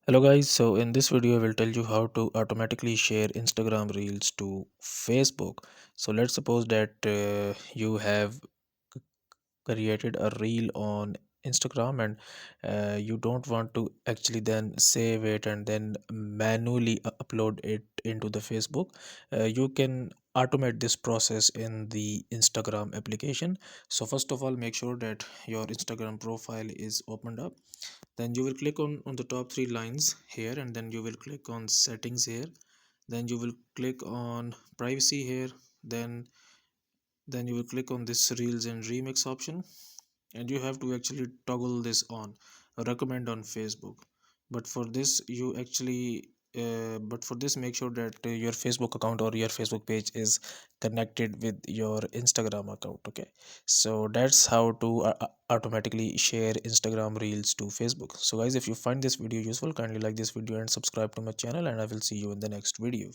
Hello guys, so in this video I will tell you how to automatically share Instagram Reels to Facebook. So let's suppose that you have c- created a reel on Instagram and you don't want to actually then save it and then manually upload it into the Facebook. You can automate this process in the Instagram application. So first of all, make sure that your Instagram profile is opened up. Then you will click on the top three lines here, and then you will click on settings here. Then you will click on privacy here. Then you will click on this reels and remix option, and you have to actually toggle this on recommend on Facebook. But for this you actually but for this, make sure that your Facebook account or your Facebook page is connected with your Instagram account. Okay, so that's how to automatically share Instagram Reels to Facebook. So guys, if you find this video useful, kindly like this video and subscribe to my channel, and I will see you in the next video.